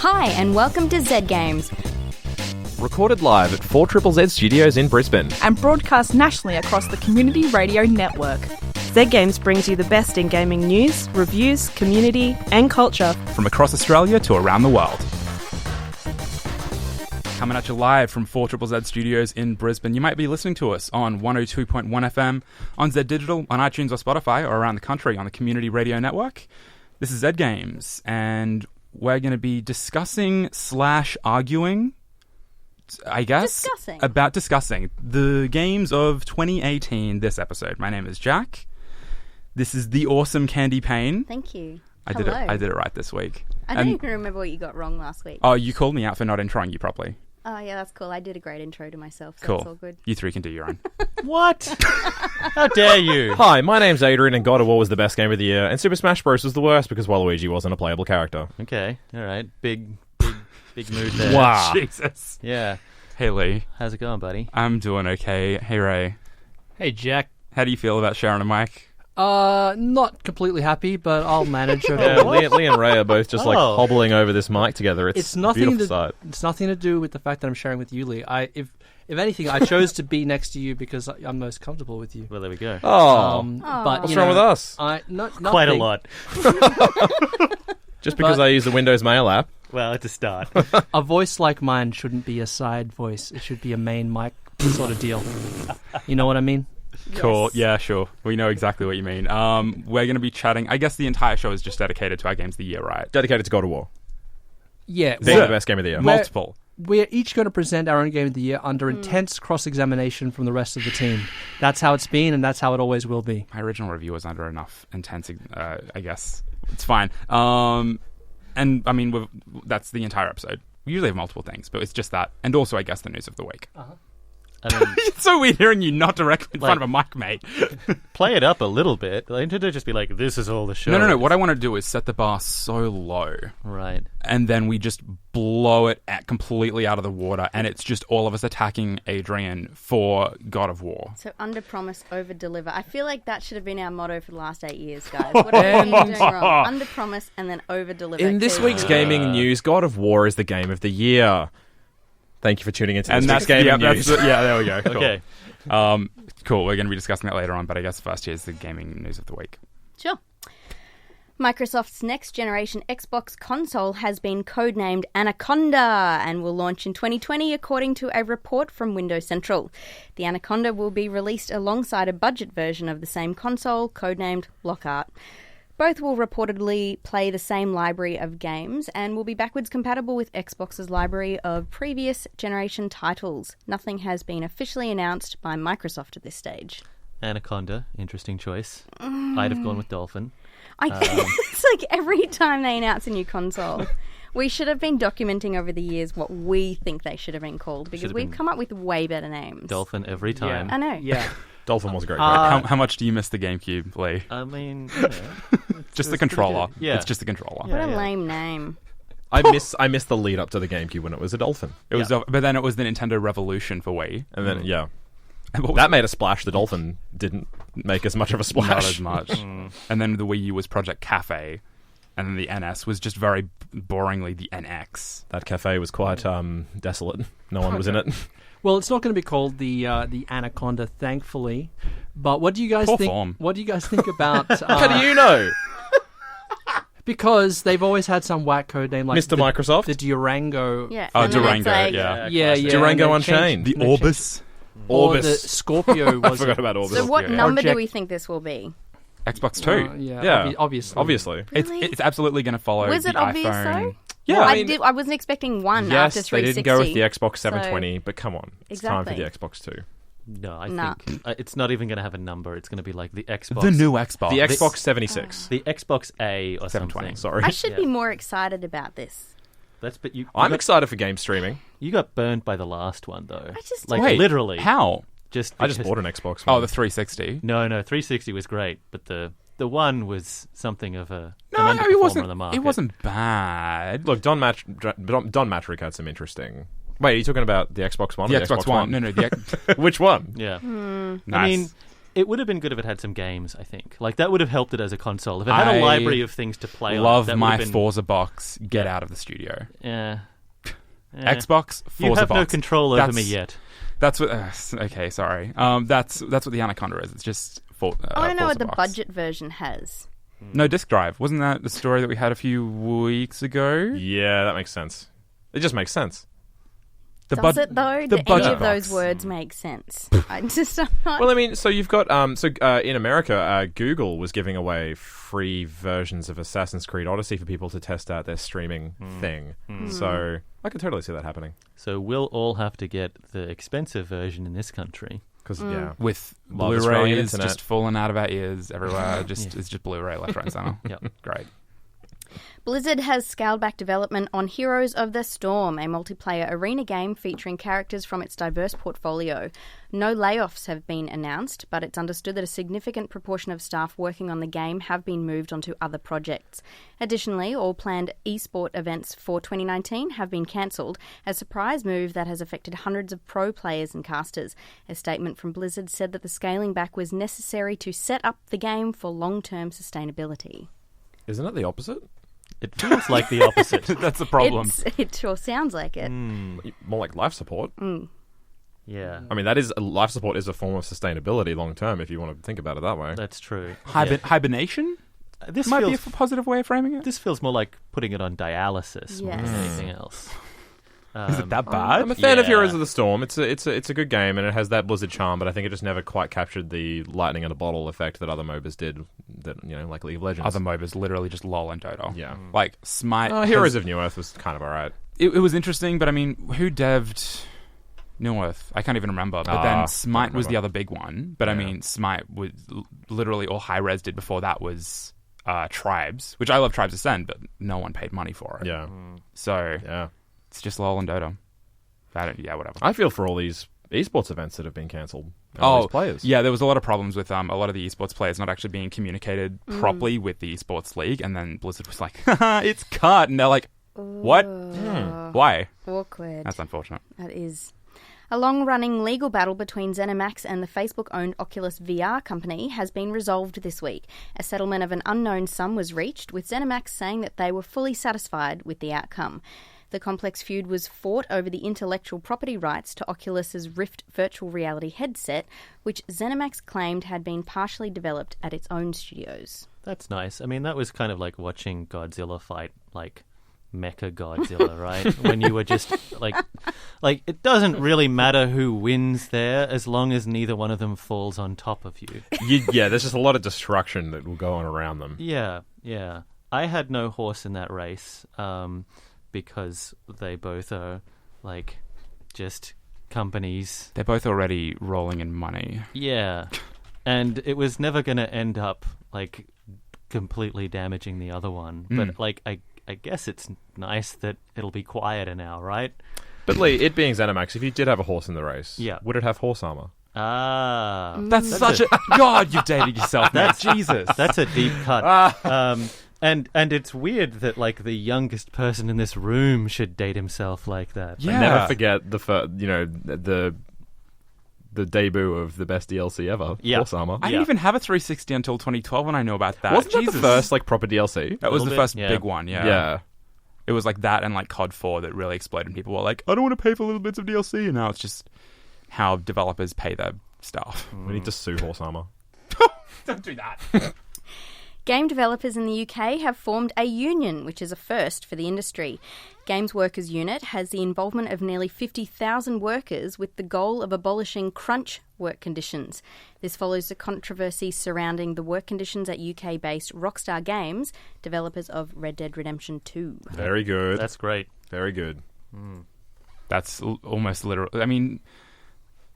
Hi, and welcome to Z Games. Recorded live at 4ZZZ Studios in Brisbane. And broadcast nationally across the Community Radio Network. Z Games brings you the best in gaming news, reviews, community, and culture. From across Australia to around the world. Coming at you live from 4ZZZ Studios in Brisbane. You might be listening to us on 102.1 FM, on Z Digital, on iTunes or Spotify, or around the country on the Community Radio Network. This is Z Games, and we're going to be discussing/arguing, I guess, about discussing the games of 2018 this episode. My name is Jack. This is the awesome Candy Payne. Thank you. I did it right this week. I don't even remember what you got wrong last week. Oh, you called me out for not introing you properly. Oh, yeah, that's cool. I did a great intro to myself, so Cool. It's all good. You three can do your own. What? How dare you? Hi, my name's Adrian, and God of War was the best game of the year, and Super Smash Bros. Was the worst because Waluigi wasn't a playable character. Okay, all right. Big mood there. Wow. Jesus. Yeah. Hey, Lee. How's it going, buddy? I'm doing okay. Hey, Ray. Hey, Jack. How do you feel about Sharon and Mike? Not completely happy, but I'll manage. Yeah, Lee and Ray are both just like Oh. hobbling over this mic together. It's a nothing beautiful sight. It's nothing to do with the fact that I'm sharing with you, Lee. If anything, I chose to be next to you because I'm most comfortable with you. Well, there we go. Oh, But what's wrong with us? Quite a lot. Just because I use the Windows Mail app. Well, it's a start. A voice like mine shouldn't be a side voice. It should be a main mic sort of deal. You know what I mean? Cool. Yes. Yeah, sure. We know exactly what you mean. We're going to be chatting. I guess the entire show is just dedicated to our games of the year, right? Dedicated to God of War. Yeah. Being the best game of the year. Multiple. We're each going to present our own game of the year under intense cross-examination from the rest of the team. That's how it's been, and that's how it always will be. My original review was under enough intense, I guess. It's fine. And, I mean, that's the entire episode. We usually have multiple things, but it's just that. And also, I guess, the news of the week. I mean, It's so weird hearing you not directly in front of a mic, mate. play it up a little bit. Like, to just be like, this is all the show. No. What I want to do is set the bar so low, Right. and then we just blow it completely out of the water, and it's just all of us attacking Adrian for God of War. So under promise, over deliver. I feel like that should have been our motto for the last 8 years, guys. What are you doing wrong? Under promise and then over deliver. In this week's gaming news, God of War is the game of the year. Thank you for tuning into this week's gaming news. There we go. Cool. Okay. Cool. We're going to be discussing that later on, but I guess first here's the gaming news of the week. Sure. Microsoft's next-generation Xbox console has been codenamed Anaconda and will launch in 2020, according to a report from Windows Central. The Anaconda will be released alongside a budget version of the same console, codenamed Lockhart. Both will reportedly play the same library of games and will be backwards compatible with Xbox's library of previous generation titles. Nothing has been officially announced by Microsoft at this stage. Anaconda, interesting choice. I'd have gone with Dolphin. It's like every time they announce a new console, we should have been documenting over the years what we think they should have been called, because we've come up with way better names. Dolphin every time. I know. Yeah. Dolphin was a great. How much do you miss the GameCube, Lee? I mean, Just the controller. Yeah. It's just the controller. What a lame name. I miss the lead up to the GameCube when it was a Dolphin. It was, but then it was the Nintendo Revolution for Wii. And then, And what was that made a splash. The Dolphin didn't make as much of a splash. Not as much. And then the Wii U was Project Cafe, and then the NS was just very boringly the NX. That cafe was quite desolate. No one was in it. Well, it's not going to be called the Anaconda, thankfully. But what do you guys Poor think? form. What do you guys think about? How do you know? Because they've always had some whack code name like Mr. Microsoft? the Durango. Yeah. Oh, and then it's Durango, like- yeah. Yeah. Durango and they Unchained. changed- The no, Orbis. Or the Orbis. Scorpio was I forgot about Orbis. So what Yeah. number do Project- we think this will be? Xbox 2. Yeah. Obviously. Obviously. Really? It's absolutely going to follow Was the it obvious, iPhone. though? Yeah, Well, I mean, I wasn't expecting one yes, after they 360. didn't go with the Xbox 720, but come on. It's time for Exactly. the Xbox 2. No, I Nah. think it's not even going to have a number. It's going to be like the Xbox. The new Xbox. The Xbox 76. The Xbox A or 720. something. Sorry. I should be Yeah. more excited about this. But you I'm got, excited for game streaming. you got burned by the last one though. I just- like Wait, literally. How? I just bought an Xbox One. Oh, the 360. No, 360 was great, but the one was something of an No, underperformer it wasn't. on the market. It wasn't bad. Look, Don Matrick had some interesting... Wait, are you talking about the Xbox One? The or Xbox One. No, the Which one? Yeah. nice. I mean, It would have been good if it had some games, I think. Like, that would have helped it as a console. If it had a library of things to play on. Love that my would have been... Forza box. Get out of the studio. Yeah. Xbox, Forza You have box. no control over me yet. That's what... okay, sorry. That's what the Anaconda is. It's just... I want to know what the box. budget version has. No, disk drive. Wasn't that the story that we had a few weeks ago? Yeah, that makes sense. It just makes sense. Does it though? The Do any budget of those box. words make sense? I just I'm not... Well, I mean, so you've got in America, Google was giving away free versions of Assassin's Creed Odyssey for people to test out their streaming thing. So I could totally see that happening. So we'll all have to get the expensive version in this country. Because yeah, With Love Australian Blu-rays internet. just falling out of our ears everywhere. It's just Blu-ray left, right, and center. Yep. Great. Blizzard has scaled back development on Heroes of the Storm, a multiplayer arena game featuring characters from its diverse portfolio. No layoffs have been announced, but it's understood that a significant proportion of staff working on the game have been moved onto other projects. Additionally, all planned esport events for 2019 have been cancelled, a surprise move that has affected hundreds of pro players and casters. A statement from Blizzard said that the scaling back was necessary to set up the game for long-term sustainability. isn't it the opposite? It feels like the opposite. That's the problem. It sure sounds like it. More like life support. Yeah, I mean, life support is a form of sustainability long term, if you want to think about it that way. that's true. Hibernation This might be a feels, positive way of framing it. this feels more like putting it on dialysis more than Yes. anything else. Is it that bad? I'm a fan of Yeah. Heroes of the Storm. It's a good game, and it has that Blizzard charm, but I think it just never quite captured the lightning in a bottle effect that other MOBAs did. That like League of Legends. Other MOBAs, literally just LOL and Dota. Yeah. Like Smite. Heroes of New Earth was kind of alright. It was interesting, but I mean, who devved New Earth? I can't even remember. But then Smite was the other big one. But I mean, Smite was literally all Hi-Rez did before that was Tribes, which I love Tribes Ascend, but no one paid money for it. Yeah, So yeah. it's just LOL and Dota. Whatever. I feel for all these esports events that have been cancelled. All these players. Yeah, there was a lot of problems with a lot of the esports players not actually being communicated properly with the esports league, and then Blizzard was like, haha, it's cut, and they're like, what? Why? Awkward. That's unfortunate. That is. A long-running legal battle between ZeniMax and the Facebook-owned Oculus VR company has been resolved this week. A settlement of an unknown sum was reached, with ZeniMax saying that they were fully satisfied with the outcome. The complex feud was fought over the intellectual property rights to Oculus's Rift virtual reality headset, which ZeniMax claimed had been partially developed at its own studios. That's nice. I mean, that was kind of like watching Godzilla fight, like, Mecha Godzilla, right? When you were just, like, it doesn't really matter who wins there as long as neither one of them falls on top of you. Yeah, there's just a lot of destruction that will go on around them. Yeah. I had no horse in that race, because they both are, like, just companies. They're both already rolling in money. Yeah. And it was never going to end up, like, completely damaging the other one. But, like, I guess it's nice that it'll be quieter now, right? But Lee, it being ZeniMax, if you did have a horse in the race, Yeah. would it have horse armor? That's such a... God, you've dated yourself, man. Jesus. That's a deep cut. And it's weird that, like, the youngest person in this room should date himself like that. Yeah. I never forget the debut of the best DLC ever, Yeah. Horse Armor. I didn't even have a 360 until 2012 when I knew about that. Wasn't that Jesus. the first like proper DLC? That was Little the bit, first yeah. big one, yeah. Yeah. It was like that and like COD 4 that really exploded. And people were like, I don't want to pay for little bits of DLC. And now it's just how developers pay their stuff. We need to sue Horse Armor. Don't do that. Game developers in the UK have formed a union, which is a first for the industry. Games Workers Unit has the involvement of nearly 50,000 workers with the goal of abolishing crunch work conditions. This follows the controversy surrounding the work conditions at UK-based Rockstar Games, developers of Red Dead Redemption 2. Very good. That's great. Very good. That's almost literal. I mean,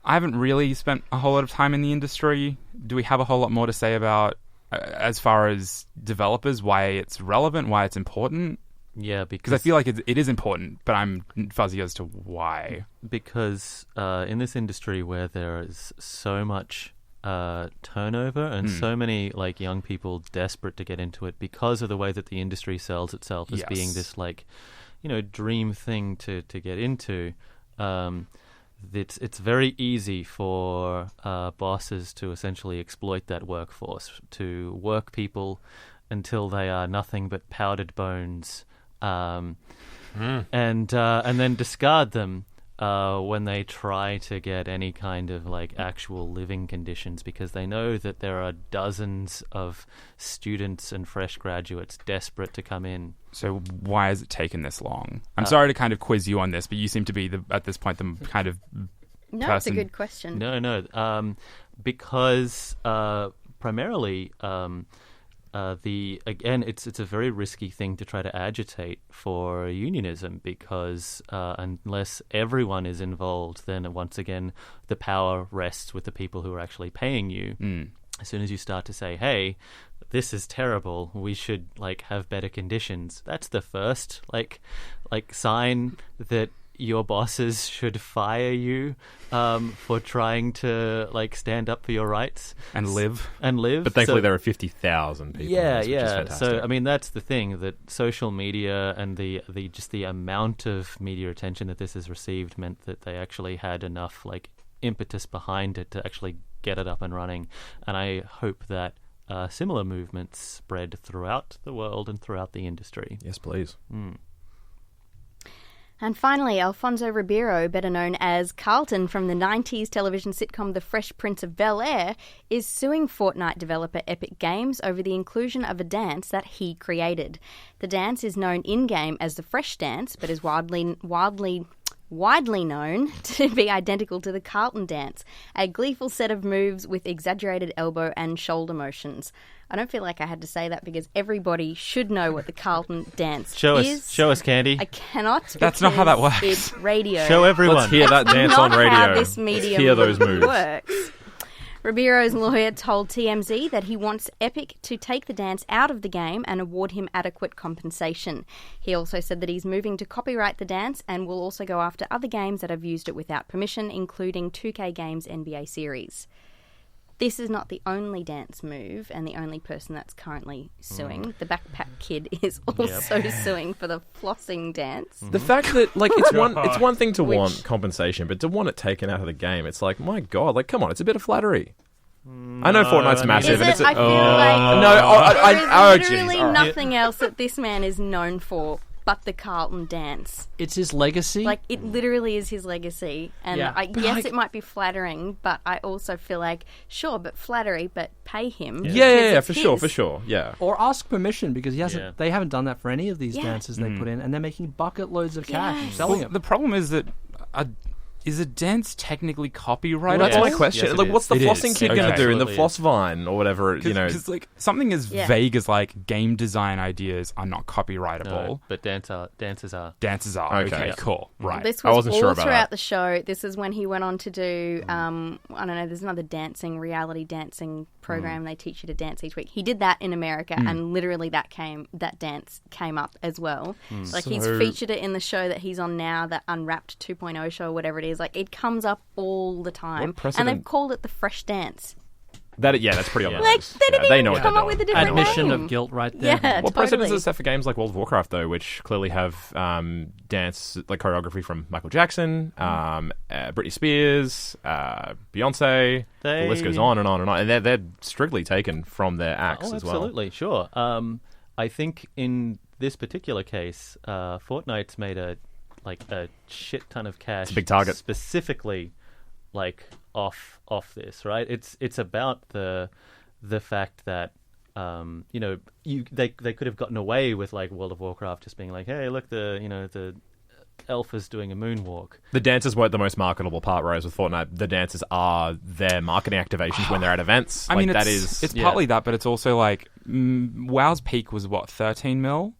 I haven't really spent a whole lot of time in the industry. Do we have a whole lot more to say about, as far as developers, why it's relevant, why it's important? Yeah, Because I feel like it is important, but I'm fuzzy as to why. because in this industry where there is so much turnover and so many like young people desperate to get into it because of the way that the industry sells itself as being Yes. this like, dream thing to get into, it's very easy for bosses to essentially exploit that workforce, to work people until they are nothing but powdered bones, and then discard them when they try to get any kind of like actual living conditions, because they know that there are dozens of students and fresh graduates desperate to come in. So why has it taken this long? I'm sorry to kind of quiz you on this, but you seem to be at this point the kind of No, person. it's a good question. No, because primarily it's a very risky thing to try to agitate for unionism, because unless everyone is involved, then once again the power rests with the people who are actually paying you. As soon as you start to say, hey, this is terrible, we should like have better conditions, that's the first like sign that your bosses should fire you for trying to like stand up for your rights and live. But thankfully there are 50,000 people. Yeah, which is fantastic. So I mean, that's the thing, that social media and the just the amount of media attention that this has received meant that they actually had enough like impetus behind it to actually get it up and running. And I hope that similar movements spread throughout the world and throughout the industry. Yes, please. And finally, Alfonso Ribeiro, better known as Carlton from the 90s television sitcom The Fresh Prince of Bel-Air, is suing Fortnite developer Epic Games over the inclusion of a dance that he created. The dance is known in-game as the Fresh Dance, but is widely known to be identical to the Carlton dance, a gleeful set of moves with exaggerated elbow and shoulder motions. I don't feel like I had to say that because everybody should know what the Carlton dance is. Show us, Candy. I cannot. That's not how that works. It's radio. Show everyone. Let's hear that dance Not on radio. how this medium Let's hear those moves. works. Ribeiro's lawyer told TMZ that he wants Epic to take the dance out of the game and award him adequate compensation. He also said that he's moving to copyright the dance and will also go after other games that have used it without permission, including 2K Games' NBA series. This is not the only dance move and the only person that's currently suing. The Backpack Kid is also suing for the flossing dance. The fact that like it's one thing to want compensation, but to want it taken out of the game, it's like, my God, like come on, it's a bit of flattery. I know Fortnite's Is massive, and it? it's I feel like no, there is literally nothing else that this man is known for but the Carlton dance. It's his legacy. Like, it literally is his legacy. And Yeah. yes, it might be flattering, but I also feel like, sure, but flattery, but pay him. Yeah, because for it's sure, his. yeah. Or ask permission, because he hasn't. Yeah. They haven't done that for any of these Yeah. dances they put in, and they're making bucket loads of cash Yes. selling Well, it. the problem is that is a dance technically copyrighted? Well, that's my Yes. question. Yes, it like, is. what's the It flossing is. kid going to Okay. do in the Absolutely floss vine or whatever? You know, Because like something as Yeah. vague as like game design ideas are not copyrightable. No, but dances are. Dances are. Okay. Okay, cool. Right. This I was wasn't all sure about throughout that. the show. This is when he went on to do, I don't know, there's another reality dancing program. They teach you to dance each week. He did that in America, and literally that dance came up as well. Like, he's So- featured it in the show that he's on now, that Unwrapped 2.0 show, whatever it is. Like, it comes up all the time. And precedent- they've called it the Fresh Dance. that's pretty obvious. Like, they didn't they even know what come they're up with a doing. different Admission name. of guilt right there. Yeah, What precedent totally. does it set for games like World of Warcraft, though, which clearly have dance like choreography from Michael Jackson, Britney Spears, Beyonce? The list goes on and on and on, and they're strictly taken from their acts as well. Absolutely, sure. I think in this particular case, Fortnite's made a shit ton of cash. It's a big target. Specifically, like off this, right? It's about the fact that they could have gotten away with like World of Warcraft just being like, hey, look, the elf is doing a moonwalk. The dances weren't the most marketable part, whereas with Fortnite, the dances are their marketing activations when they're at events. I mean, that it's is partly that, but it's also like WoW's peak was what, 13 mil?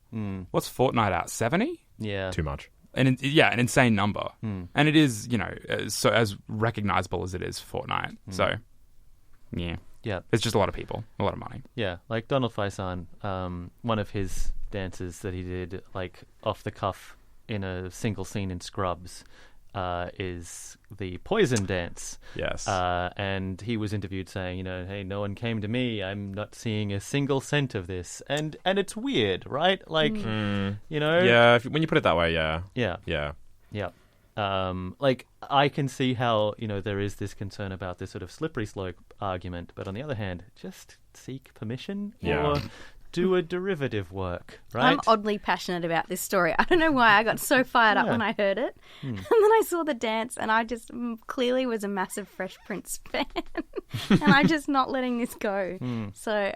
What's Fortnite at, 70? Yeah. too much. An insane number, and it is so as recognizable as it is Fortnite. So, yeah, it's just a lot of people, a lot of money. Yeah, like Donald Faison, one of his dances that he did like off the cuff in a single scene in Scrubs is the Poison dance. Yes. And he was interviewed saying, hey, no one came to me. I'm not seeing a single cent of this. And it's weird, right? Like, Yeah, when you put it that way, yeah. Yeah. Yeah. Yeah. Like, I can see how, there is this concern about this sort of slippery slope argument, but on the other hand, just seek permission or do a derivative work, right? I'm oddly passionate about this story. I don't know why I got so fired up when I heard it. And then I saw the dance and I just clearly was a massive Fresh Prince fan. And I'm just not letting this go. So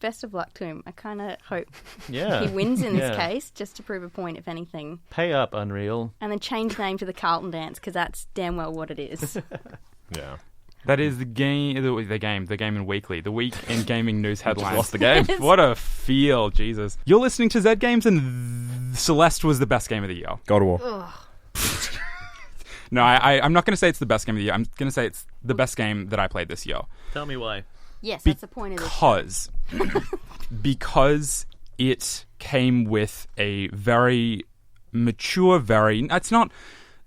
best of luck to him. I kind of hope he wins in this case, just to prove a point, if anything. Pay up, Unreal. And then change name to the Carlton Dance, because that's damn well what it is. Yeah. That is the game in Weekly, the week in gaming news headlines. Lost the game. What a feel, Jesus. You're listening to Z Games, and Celeste was the best game of the year. God of War. No, I'm not going to say it's the best game of the year. I'm going to say it's the best game that I played this year. Tell me why. Yes, that's the point of this. Because it came with a very mature, it's not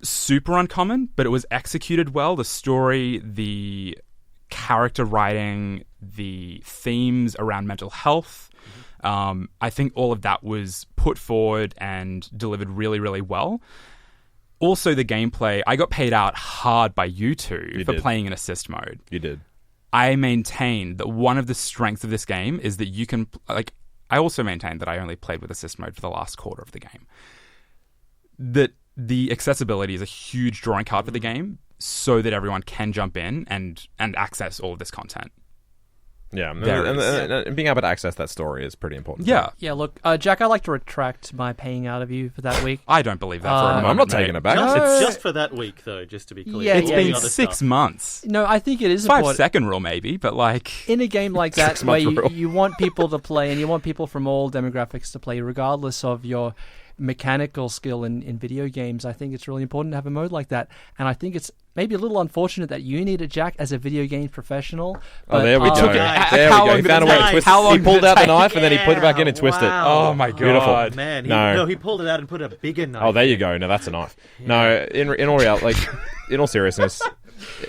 super uncommon, but it was executed well. The story, the character writing, the themes around mental health. I think all of that was put forward and delivered really, really well. Also, the gameplay, I got paid out hard by you two for playing in assist mode. You did. I maintain that one of the strengths of this game is that you can... I also maintain that I only played with assist mode for the last quarter of the game. That the accessibility is a huge drawing card for the game so that everyone can jump in and access all of this content. Yeah, and being able to access that story is pretty important. Yeah. Yeah, look, Jack, I'd like to retract my paying out of you for that week. I don't believe that for a moment, I'm not taking it back. Just for that week, though, just to be clear. Yeah, It's been 6 months. No, I think it is 5 important. second rule, maybe, but in a game like that, 6 where month rule. you want people to play, and you want people from all demographics to play, regardless of your mechanical skill in video games, I think it's really important to have a mode like that. And I think it's maybe a little unfortunate that you need it, Jack, as a video game professional. Oh, there we go. Took it- There we go. He found a way to twist it. He pulled out the knife and then he put it back in and twisted it. Wow. Oh my Beautiful. god. Man, No. he pulled it out and put a bigger knife. Oh, there you go. No, that's a knife. No, in all reality, in all seriousness,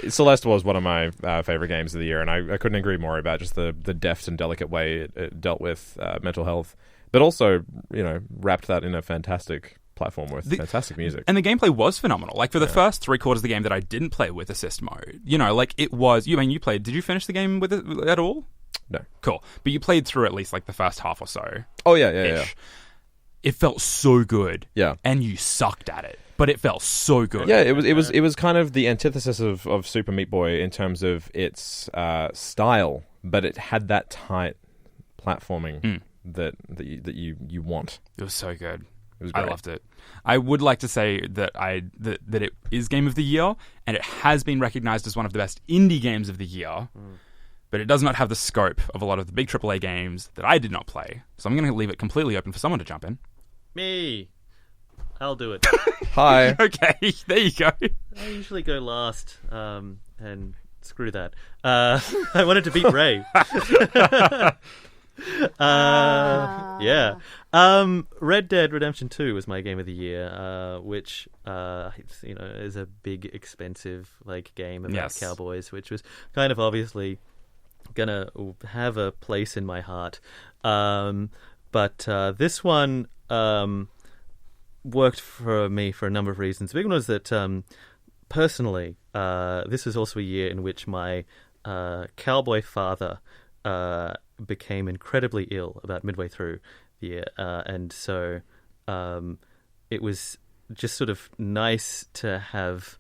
Celeste was one of my favorite games of the year, and I couldn't agree more about just the deft and delicate way it dealt with mental health, but also, wrapped that in a fantastic platform with fantastic music. And the gameplay was phenomenal. Like, for the first 3/4 of the game that I didn't play with assist mode, it was... you played... Did you finish the game with it at all? No. Cool. But you played through at least, the first half or so. Oh, yeah. It felt so good. Yeah. And you sucked at it. But it felt so good. Yeah, it was kind of the antithesis of Super Meat Boy in terms of its style, but it had that tight platforming that you want. It was so good. It was great. I loved it. I would like to say that that it is Game of the Year, and it has been recognized as one of the best indie games of the year, but it does not have the scope of a lot of the big AAA games that I did not play. So I'm going to leave it completely open for someone to jump in. Me. I'll do it. Hi. Okay, there you go. I usually go last, and screw that. I wanted to beat Ray. Yeah. Red Dead Redemption 2 was my game of the year, which is a big, expensive game about cowboys, which was kind of obviously gonna have a place in my heart. But this one worked for me for a number of reasons. The big one was that personally, this was also a year in which my cowboy father became incredibly ill about midway through the year, and so it was just sort of nice to have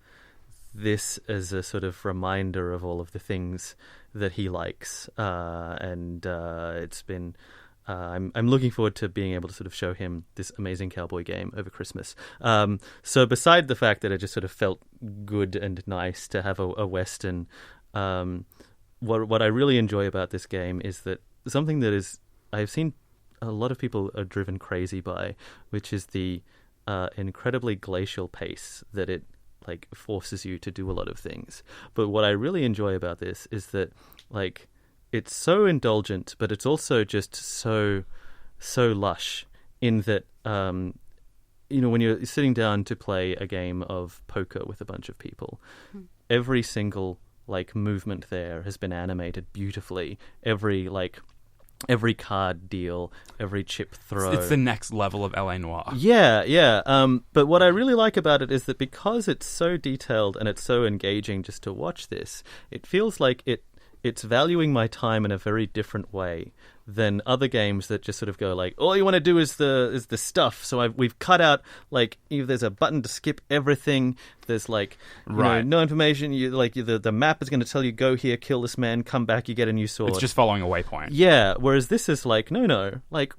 this as a sort of reminder of all of the things that he likes, and it's been I'm looking forward to being able to sort of show him this amazing cowboy game over Christmas. So beside the fact that it just sort of felt good and nice to have a Western, what I really enjoy about this game is that something that is I've seen a lot of people are driven crazy by, which is the incredibly glacial pace that it forces you to do a lot of things. But what I really enjoy about this is that it's so indulgent, but it's also just so lush in that when you're sitting down to play a game of poker with a bunch of people, every single movement there has been animated beautifully. Every every card deal, every chip throw. It's the next level of LA Noire. Yeah. But what I really like about it is that because it's so detailed and it's so engaging just to watch this, it feels like it's valuing my time in a very different way than other games that just sort of go like, all you want to do is the stuff. So we've cut out, like, if there's a button to skip everything, there's like no information. The map is going to tell you, go here, kill this man, come back, you get a new sword. It's just following a waypoint. Yeah, whereas this is like, no, like,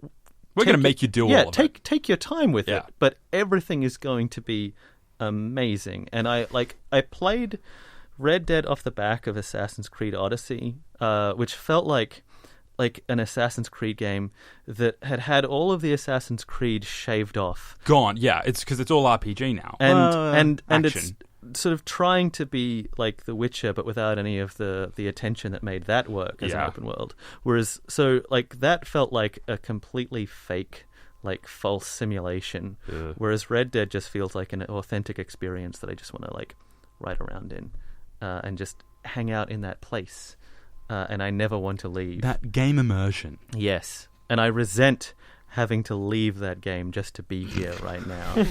we're going to make you do all of it. Take your time with it, but everything is going to be amazing. And I played Red Dead off the back of Assassin's Creed Odyssey, which felt like an Assassin's Creed game that had all of the Assassin's Creed shaved off. Gone, yeah. It's because it's all RPG now. And action. It's sort of trying to be like The Witcher, but without any of the attention that made that work as an open world. Whereas, so, like, that felt like a completely fake, like, false simulation. Ugh. Whereas Red Dead just feels like an authentic experience that I just want to, like, ride around in and just hang out in that place. And I never want to leave. That game immersion. Yes. And I resent having to leave that game just to be here right now.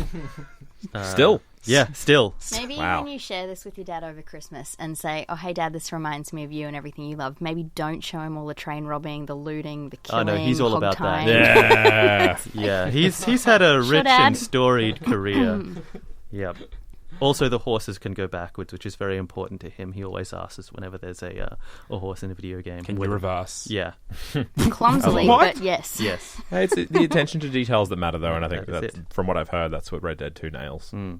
Still? Yeah, still. Maybe Wow. when you share this with your dad over Christmas and say, oh, hey, Dad, this reminds me of you and everything you love, maybe don't show him all the train robbing, the looting, the killing, Oh, no, he's all hog about tying. Yeah. Yeah, he's had a rich Dad? and storied career. Yep. Also, the horses can go backwards, which is very important to him. He always asks us whenever there's a horse in a video game. Can you reverse? Yeah. Clumsily, What? but yes. Yes. Hey, it's the attention to details that matter, though, and I think That is that's, from what I've heard, that's what Red Dead 2 nails. Mm.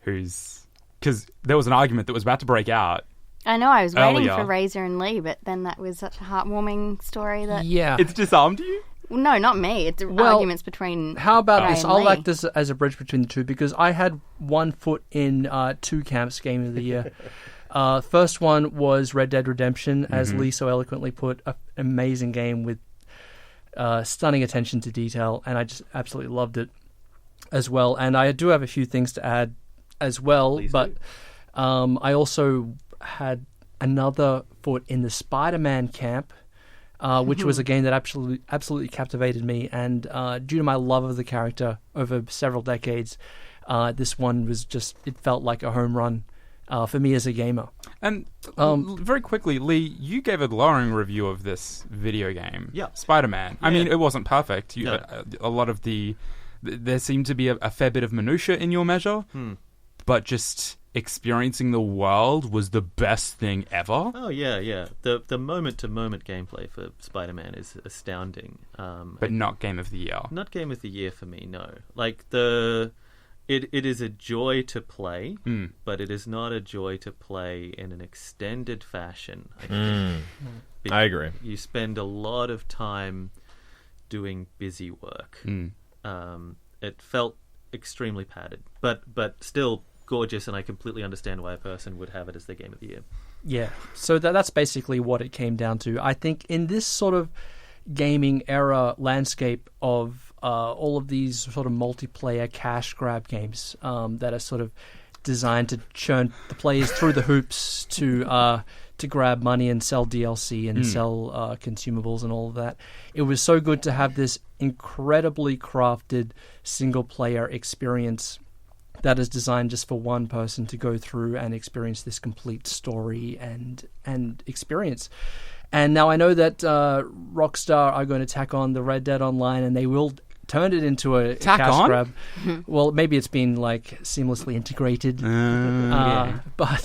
Because there was an argument that was about to break out. I know, I was waiting Earlier. for Razor and Lee, but then that was such a heartwarming story that... Yeah. It's disarmed you? Well, no, not me. It's arguments between How about Ray this? and I'll Lee. act as a bridge between the two because I had one foot in two camps game of the year. First one was Red Dead Redemption, as Lee so eloquently put, an amazing game with stunning attention to detail, and I just absolutely loved it as well. And I do have a few things to add as well, Please but I also had another foot in the Spider-Man camp. Which was a game that absolutely captivated me, and due to my love of the character over several decades, this one was it felt like a home run for me as a gamer. And very quickly, Lee, you gave a glowing review of this video game, Yeah. Spider-Man. I Yeah. mean, it wasn't perfect. No. A lot of there seemed to be a fair bit of minutia in your measure, but just experiencing the world was the best thing ever. Oh, yeah. The moment-to-moment gameplay for Spider-Man is astounding. But not Game of the Year. Not Game of the Year for me, no. Like, it is a joy to play, but it is not a joy to play in an extended fashion, I think. I agree. You spend a lot of time doing busy work. It felt extremely padded, but still gorgeous, and I completely understand why a person would have it as their Game of the Year. Yeah, so that's basically what it came down to. I think in this sort of gaming era landscape of all of these sort of multiplayer cash grab games that are sort of designed to churn the players through the hoops to grab money and sell DLC and sell consumables and all of that. It was so good to have this incredibly crafted single-player experience that is designed just for one person to go through and experience this complete story and experience. And now I know that Rockstar are going to tack on the Red Dead Online, and they will turn it into a cash grab. Well, maybe it's been like seamlessly integrated. But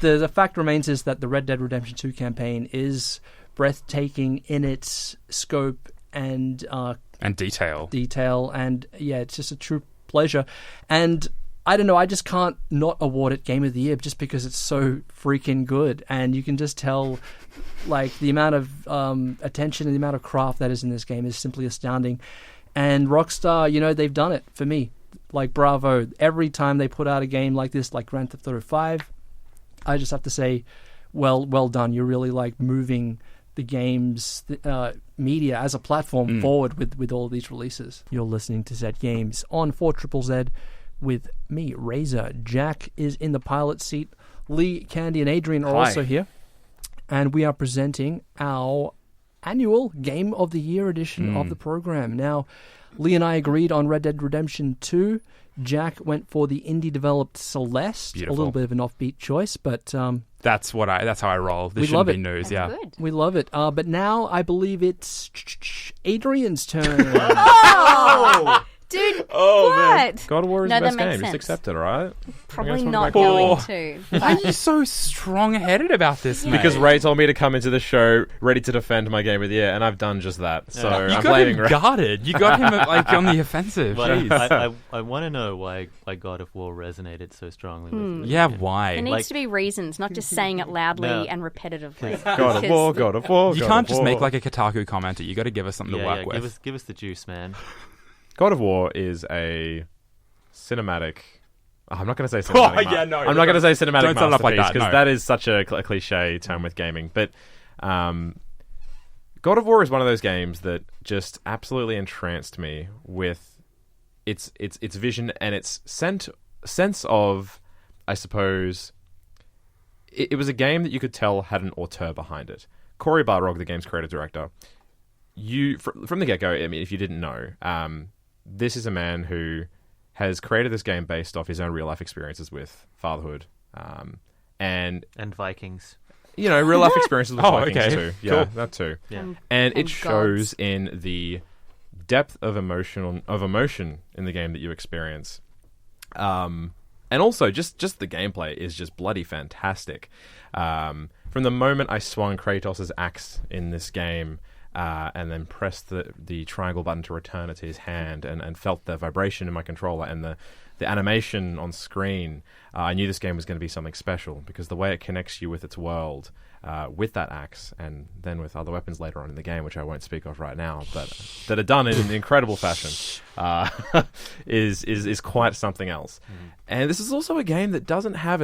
the fact remains is that the Red Dead Redemption 2 campaign is breathtaking in its scope and detail. And yeah, it's just a true pleasure. And I don't know, I just can't not award it Game of the Year just because it's so freaking good. And you can just tell, like, the amount of attention and the amount of craft that is in this game is simply astounding. And Rockstar, you know, they've done it for me. Like, bravo. Every time they put out a game like this, like Grand Theft Auto 5, I just have to say, well done. You're really, like, moving the game's media as a platform forward with all these releases. You're listening to Zed Games on 4ZZZ with me, Razor. Jack is in the pilot seat. Lee, Candy, and Adrian are also here. and we are presenting our annual Game of the Year edition of the program. Now, Lee and I agreed on Red Dead Redemption 2. Jack went for the indie-developed Celeste. Beautiful. A little bit of an offbeat choice, but That's how I roll. This We shouldn't love be it. news. That's Yeah. good. we love it. But now I believe it's Adrian's turn. Oh! Dude, Oh, man. what? God of War is No, the best that makes game. Just sense. accept it, all right? Probably talk not about going God. to. Why are you so strong-headed about this, mate? Because Ray told me to come into the show ready to defend my Game of the Year, and I've done just that. So you I'm got blaming him Ray. guarded. You got him like on the offensive. But Jeez. I want to know why God of War resonated so strongly with me. Yeah, why? There needs Like- to be reasons, not just saying it loudly No. and repetitively. God of War, God of War. You God can't of just War. make like a Kotaku commenter. You got to give us something to work with. Give us the juice, man. God of War is a cinematic. I'm not going to say cinematic. yeah, no, I'm not going to say cinematic don't set it up like masterpiece that, because no. that is such a cliche term with gaming. But God of War is one of those games that just absolutely entranced me with its vision and its sense of, I suppose, it was a game that you could tell had an auteur behind it. Cory Barlog, the game's creative director, from the get-go, I mean, if you didn't know, this is a man who has created this game based off his own real-life experiences with fatherhood, and Vikings. real-life experiences with Oh, Vikings okay. too. Yeah, Cool. that too. Yeah. And it And shows in the depth of emotion in the game that you experience. And also, just the gameplay is just bloody fantastic. From the moment I swung Kratos' axe in this game, and then pressed the triangle button to return it to his hand, and felt the vibration in my controller and the animation on screen, I knew this game was going to be something special because the way it connects you with its world, with that axe, and then with other weapons later on in the game, which I won't speak of right now, but that are done in an incredible fashion, is quite something else. And this is also a game that doesn't have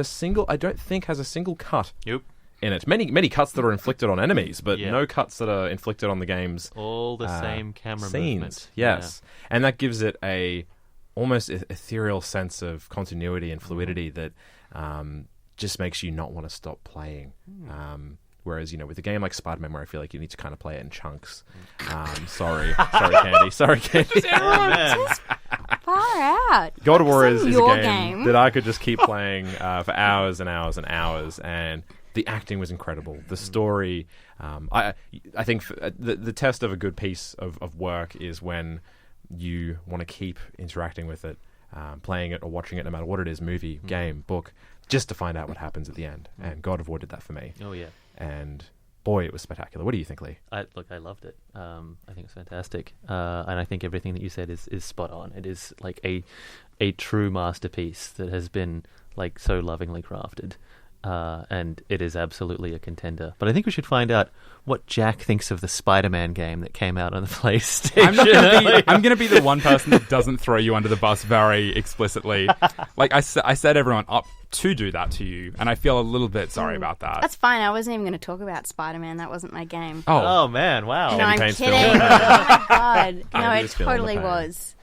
I don't think has a single cut Yep. in it. Many cuts that are inflicted on enemies, but Yeah. no cuts that are inflicted on the game's All the same camera scenes. movement. Yes, and that gives it a almost ethereal sense of continuity and fluidity that just makes you not want to stop playing. Whereas, with a game like Spider-Man, where I feel like you need to kind of play it in chunks. Sorry, Candy. Yeah, man. Far out. God of War This is a your game that I could just keep playing for hours and hours and hours, and the acting was incredible. The story, I think the test of a good piece of work is when you want to keep interacting with it, playing it or watching it, no matter what it is, movie, game, book, just to find out what happens at the end. And God of War did that for me. Oh yeah. And boy, it was spectacular. What do you think, Lee? I loved it. I think it's fantastic, and I think everything that you said is spot on. It is like a true masterpiece that has been like so lovingly crafted, and it is absolutely a contender. But I think we should find out what Jack thinks of the Spider-Man game that came out on the PlayStation. I'm gonna be the one person that doesn't throw you under the bus very explicitly. Like I set everyone up to do that to you, and I feel a little bit sorry about that. That's fine. I wasn't even going to talk about Spider-Man. That wasn't my game. Oh man, wow! No, Candy I'm Paint's kidding. feeling the Oh my god. No, Candy it is feeling the totally pain. was.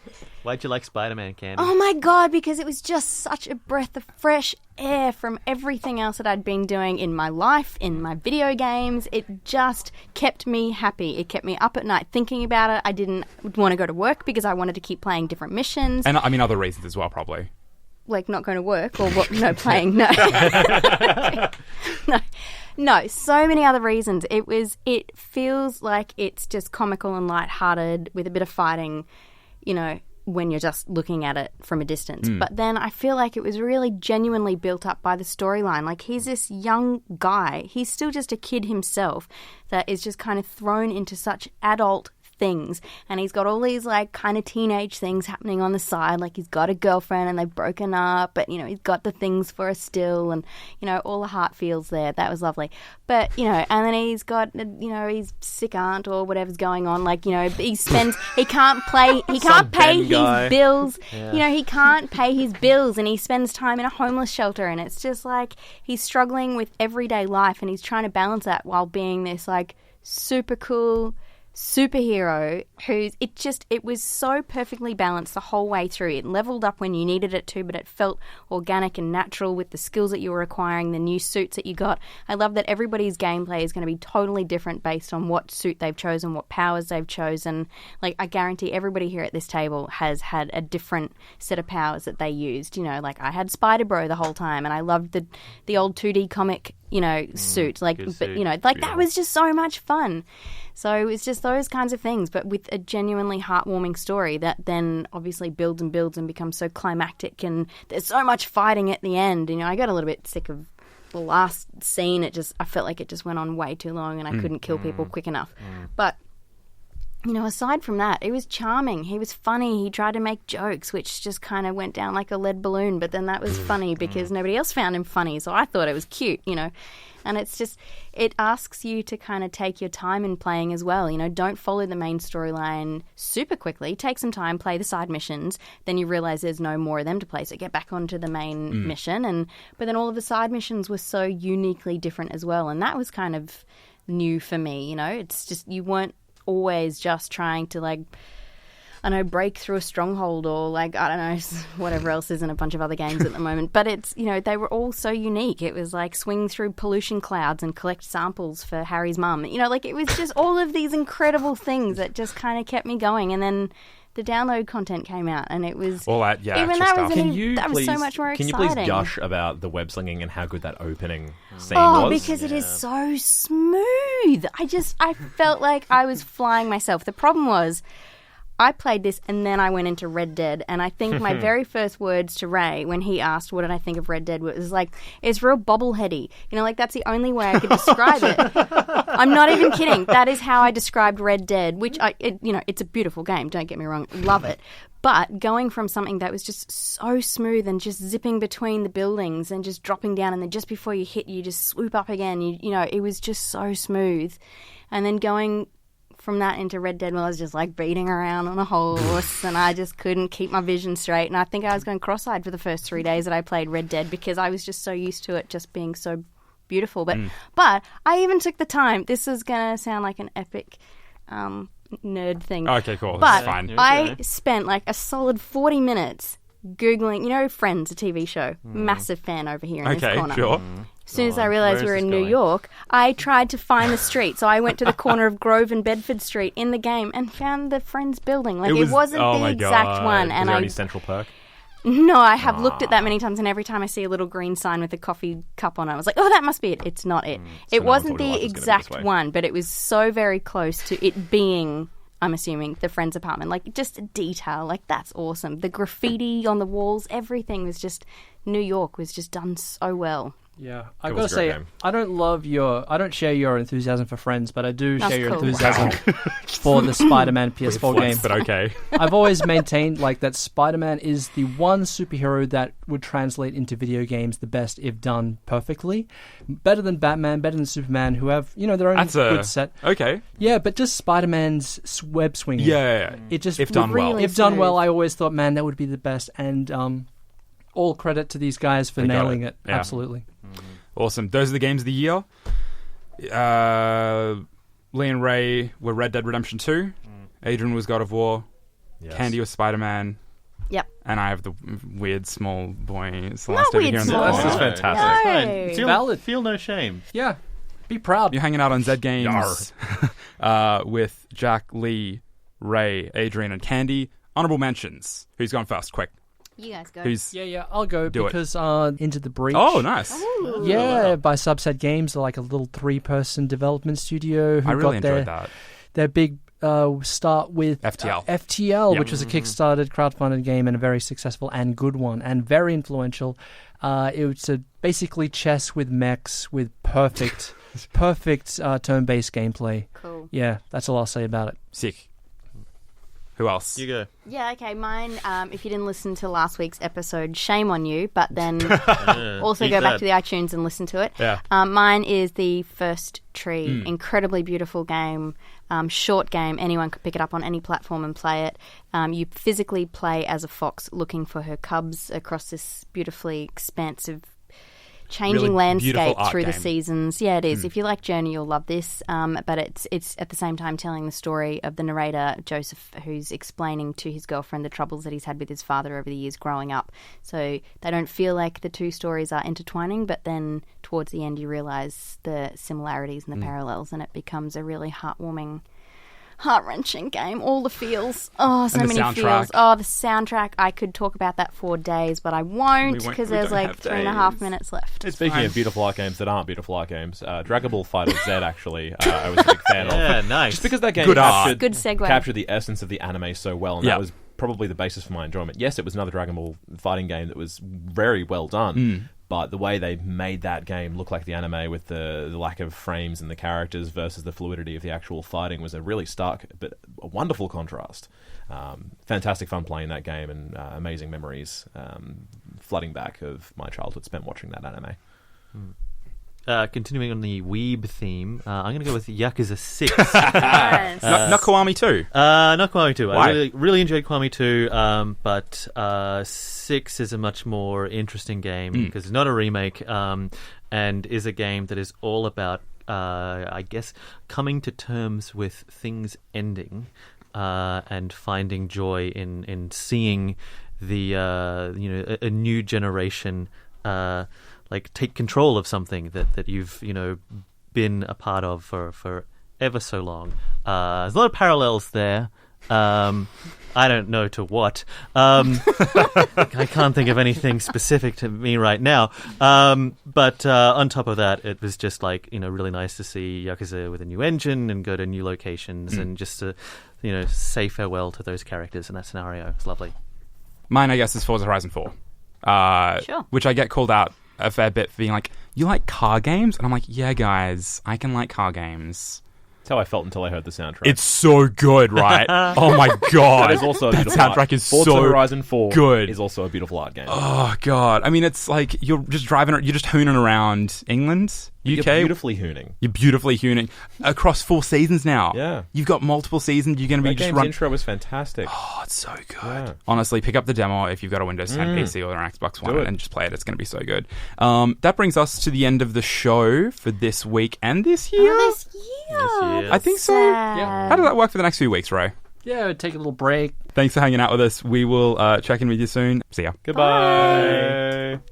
Why'd you like Spider-Man, Candy? Oh my god, because it was just such a breath of fresh air from everything else that I'd been doing in my life, in my video games. It just kept me happy. It kept me up at night thinking about it. I didn't want to go to work because I wanted to keep playing different missions. And I mean other reasons as well, probably. Like not going to work or what? No, playing. No. No, so many other reasons. It feels like it's just comical and lighthearted with a bit of fighting, when you're just looking at it from a distance. But then I feel like it was really genuinely built up by the storyline. Like, he's this young guy. He's still just a kid himself that is just kind of thrown into such adult things, and he's got all these like kind of teenage things happening on the side. Like, he's got a girlfriend and they've broken up, but he's got the things for her still, and all the heart feels there. That was lovely. But and then he's got his sick aunt or whatever's going on. Like, he can't pay Ben his guy. bills. Yeah. He can't pay his bills, and he spends time in a homeless shelter, and it's just like he's struggling with everyday life, and he's trying to balance that while being this like super cool superhero it was so perfectly balanced the whole way through. It leveled up when you needed it to, but it felt organic and natural with the skills that you were acquiring, the new suits that you got. I love that everybody's gameplay is going to be totally different based on what suit they've chosen, what powers they've chosen. Like, I guarantee everybody here at this table has had a different set of powers that they used. You know, like I had Spider-Bro the whole time, and I loved the old 2D comic, suit. Like, but suit. That was just so much fun. So it was just those kinds of things, but with a genuinely heartwarming story that then obviously builds and builds and becomes so climactic, and there's so much fighting at the end. I got a little bit sick of the last scene. I felt like it just went on way too long, and I couldn't kill people quick enough. But aside from that, it was charming. He was funny. He tried to make jokes, which just kind of went down like a lead balloon. But then that was funny because nobody else found him funny. So I thought it was cute, And it's just, it asks you to kind of take your time in playing as well. Don't follow the main storyline super quickly. Take some time, play the side missions. Then you realize there's no more of them to play. So get back onto the main mission. But then all of the side missions were so uniquely different as well. And that was kind of new for me. It's just, you weren't always just trying to break through a stronghold or whatever else is in a bunch of other games at the moment. But it's, they were all so unique. It was like swing through pollution clouds and collect samples for Harry's mum. It was just all of these incredible things that just kind of kept me going. And then the download content came out, and it was all that, even extra that stuff. was so much more Can exciting. you please gush about the web slinging and how good that opening scene Oh, was? because it is so smooth. I felt like I was flying myself. The problem was, I played this and then I went into Red Dead, and I think my very first words to Ray when he asked what did I think of Red Dead was like, it's real bobbleheady. That's the only way I could describe it. I'm not even kidding. That is how I described Red Dead, which it's a beautiful game, don't get me wrong, love it. But going from something that was just so smooth and just zipping between the buildings and just dropping down, and then just before you hit, you just swoop up again. It was just so smooth. And then going from that into Red Dead, I was just like beating around on a horse, and I just couldn't keep my vision straight. And I think I was going cross-eyed for the first 3 days that I played Red Dead because I was just so used to it just being so beautiful. But I even took the time. This is going to sound like an epic nerd thing. Okay, cool. But That's fine. I spent like a solid 40 minutes Googling, Friends, a TV show. Massive fan over here in this corner. Sure. As soon as I realised we were in New York, I tried to find the street. So I went to the corner of Grove and Bedford Street in the game and found the Friends building. It wasn't the exact one. Was And there any central perk? No, I have looked at that many times, and every time I see a little green sign with a coffee cup on it, I was like, oh, that must be it. It's not it. It wasn't the exact one, but it was so very close to it being, I'm assuming, the Friends apartment. Like, just a detail. Like, that's awesome. The graffiti on the walls, everything was just, New York was just done so well. Yeah, I've got to say, I don't share your enthusiasm for Friends, but I do share your cool. enthusiasm for the Spider-Man PS4 game. But okay. I've always maintained that Spider-Man is the one superhero that would translate into video games the best if done perfectly. Better than Batman, better than Superman, who have, their own good set. Okay. Yeah, but just Spider-Man's web swinging. Yeah. It just if done well. really If done well, smooth. I always thought, man, that would be the best. And all credit to these guys for They got nailing it. Yeah. Absolutely. Awesome. Those are the games of the year. Lee and Ray were Red Dead Redemption 2. Adrian was God of War. Yes. Candy was Spider-Man. Yep. And I have the weird small boy Celeste Not over weird here in the small. This is corner. fantastic. No. Fine. Valid. Feel no shame. Yeah. Be proud. You're hanging out on Zed Games with Jack, Lee, Ray, Adrian, and Candy. Honorable mentions. Who's gone first? Quick. You guys go. Who's? Yeah, I'll go Do it. because Into the Breach. Oh, nice. Yeah, by Subset Games, they're like a little 3-person development studio who I really got enjoyed that. their big start with FTL. FTL, Yep. which was a Kickstarted, crowdfunded game and a very successful and good one and very influential. It was basically chess with mechs with perfect turn-based gameplay. Cool. Yeah, that's all I'll say about it. Sick. Who else? You go. Yeah, okay. Mine, if you didn't listen to last week's episode, shame on you, but then also keep go back that. to the iTunes and listen to it. Yeah. Mine is The First Tree. Incredibly beautiful game, short game. Anyone could pick it up on any platform and play it. You physically play as a fox looking for her cubs across this beautifully expansive changing really beautiful landscape art through the game. seasons. Yeah, it is. If you like Journey, you'll love this. But it's at the same time telling the story of the narrator, Joseph, who's explaining to his girlfriend the troubles that he's had with his father over the years growing up. So they don't feel like the two stories are intertwining, but then towards the end you realise the similarities and the parallels, and it becomes a really heartwarming, heart-wrenching game. All the feels. Oh, so And the many soundtrack. feels. Oh, the soundtrack. I could talk about that for days, but I won't because we there's don't like have 3.5 days. minutes left. Speaking of beautiful art games that aren't beautiful art games, Dragon Ball Fighter Z, actually, I was a big fan of. Yeah, nice. Just because that game Good art. captured, Good segue. captured the essence of the anime so well, and Yeah. that was probably the basis for my enjoyment. Yes, it was another Dragon Ball fighting game that was very well done, but the way they made that game look like the anime with the lack of frames and the characters versus the fluidity of the actual fighting was a really stark but a wonderful contrast. Fantastic fun playing that game, and amazing memories flooding back of my childhood spent watching that anime. Continuing on the weeb theme, I'm going to go with Yakuza 6. Yes. Not Kiwami 2. Not Kiwami 2. Why? I really enjoyed Kiwami 2, but 6 is a much more interesting game because it's not a remake and is a game that is all about, I guess, coming to terms with things ending and finding joy in seeing the a new generation like take control of something that you've been a part of for ever so long. There's a lot of parallels there. I don't know to what. I can't think of anything specific to me right now. But on top of that, it was just like really nice to see Yakuza with a new engine and go to new locations and just to say farewell to those characters in that scenario. It's lovely. Mine, I guess, is Forza Horizon 4. Sure. Which I get called out a fair bit for being like, you like car games? And I'm like, yeah, guys, I can like car games. That's how I felt until I heard the soundtrack. It's so good, right? Oh my god. That is also a that beautiful soundtrack art. is Forza so Horizon 4 good. is also a beautiful art game. Oh god. I mean, it's like you're just hooning around England, UK. You're beautifully hooning. You're beautifully hooning across 4 seasons now. Yeah. You've got multiple seasons. You're going to be That just game's run. intro was fantastic. Oh, it's so good. Yeah. Honestly, pick up the demo if you've got a Windows 10 PC or an Xbox One it. and just play it. It's going to be so good. That brings us to the end of the show for this week and this year. This year. year. I think so. Sad. How does that work for the next few weeks, Ray? Yeah, take a little break. Thanks for hanging out with us. We will check in with you soon. See ya. Goodbye.